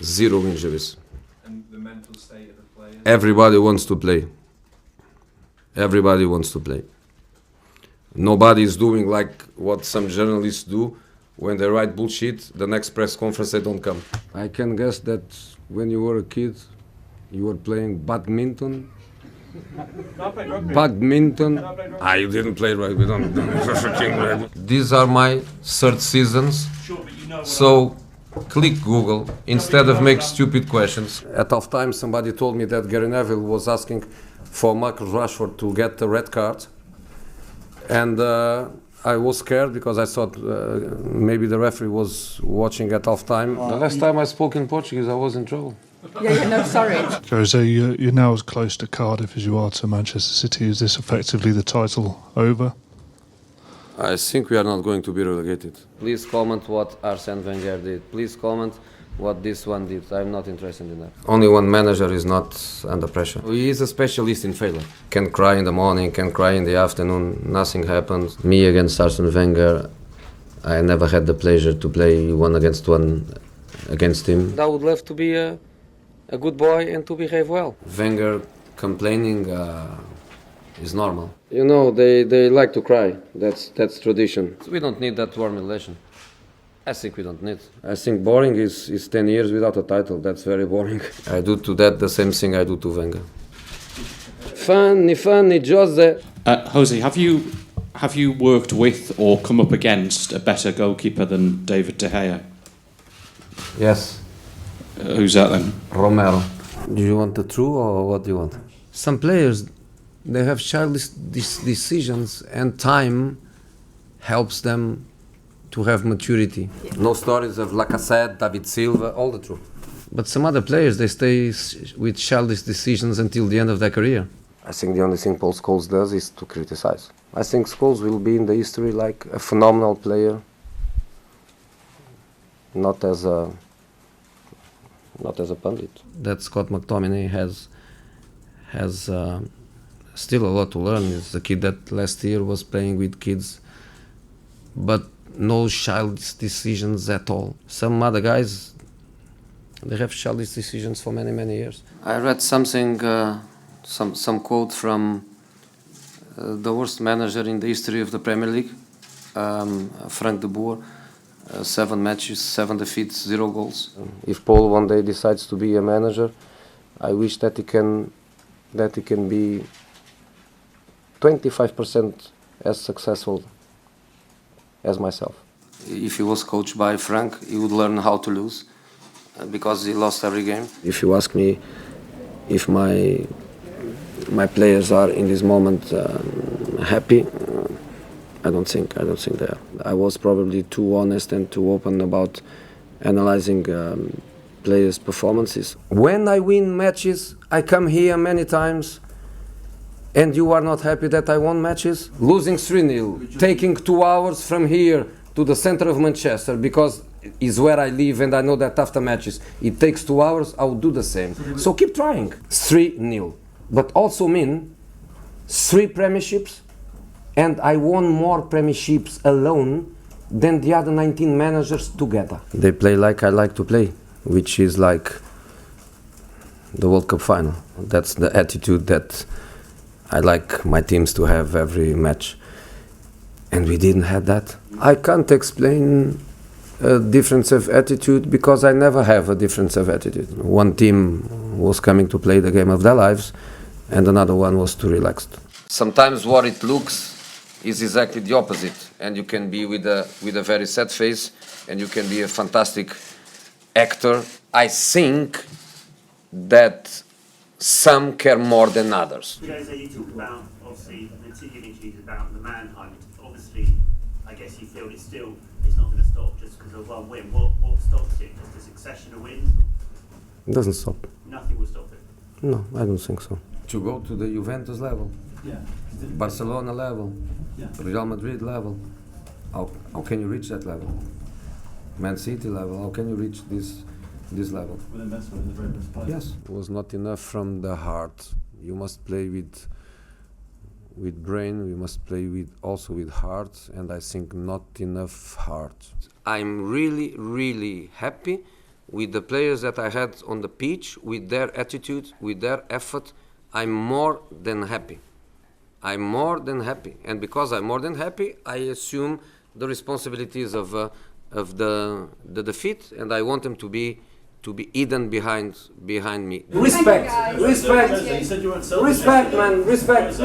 Zero injuries. And the mental state of the players? Everybody wants to play. Everybody wants to play. Nobody is doing like what some journalists do. When they write bullshit, the next press conference they don't come. I can guess that when you were a kid, you were playing badminton. Badminton. You didn't play rugby. These are my third seasons. So click Google instead of make stupid questions. At half time, somebody told me that Gary Neville was asking for Marcus Rashford to get the red card. And I was scared because I thought maybe the referee was watching at half time. The last time I spoke in Portuguese, I was in trouble. No, sorry. Jose, you're now as close to Cardiff as you are to Manchester City. Is this effectively the title over? I think we are not going to be relegated. Please comment what Arsene Wenger did. Please comment what this one did. I'm not interested in that. Only one manager is not under pressure. He is a specialist in failure. Can cry in the morning, can cry in the afternoon, nothing happens. Me against Arsene Wenger, I never had the pleasure to play 1-on-1 against him. I would love to be a good boy and to behave well. Wenger complaining is normal. You know, they like to cry. That's tradition. We don't need that warm relation. I think we don't need. I think boring is 10 years without a title. That's very boring. I do to that the same thing I do to Wenger. Funny, Jose. Jose, have you worked with or come up against a better goalkeeper than David De Gea? Yes. Who's that then? Romero. Do you want the truth or what do you want? Some players, they have childish decisions and time helps them to have maturity. No stories of Lacazette, David Silva, all the truth. But some other players, they stay with childish decisions until the end of their career. I think the only thing Paul Scholes does is to criticize. I think Scholes will be in the history like a phenomenal player, not as a pundit. That Scott McTominay has still a lot to learn. He's the kid that last year was playing with kids, but no childish decisions at all. Some other guys, they have childish decisions for many, many years. I read something, some quote from the worst manager in the history of the Premier League, Frank de Boer. 7 matches, 7 defeats, 0 goals. If Paul one day decides to be a manager, I wish that he can be 25% as successful as myself. If he was coached by Frank, he would learn how to lose because he lost every game. If you ask me if my players are in this moment happy, I don't think they are. I was probably too honest and too open about analyzing players' performances. When I win matches, I come here many times, and you are not happy that I won matches? Losing 3-0, taking 2 hours from here to the center of Manchester because it's where I live and I know that after matches it takes 2 hours, I will do the same. So keep trying. 3-0. But also mean 3 premierships, and I won more premierships alone than the other 19 managers together. They play like I like to play, which is like the World Cup final. That's the attitude that I like my teams to have every match. And we didn't have that. I can't explain a difference of attitude because I never have a difference of attitude. One team was coming to play the game of their lives and another one was too relaxed. Sometimes what it looks is exactly the opposite, and you can be with a very sad face and you can be a fantastic actor. I think that some care more than others. Jose, you talk about, obviously, the 2 injuries about the manhunt. Obviously, I guess you feel it's not going to stop just because of one win. What stops it? Just a succession of wins? It doesn't stop. Nothing will stop it? No, I don't think so. To go to the Juventus level, yeah. Barcelona level, yeah. Real Madrid level, how can you reach that level? Man City level, how can you reach this level? With investment in the very best players. Yes, it was not enough from the heart. You must play with brain, we must play also with heart, and I think not enough heart. I'm really, really happy with the players that I had on the pitch, with their attitude, with their effort, I'm more than happy. I'm more than happy, and because I'm more than happy, I assume the responsibilities of the defeat, and I want them to be hidden behind me. Respect, man, respect.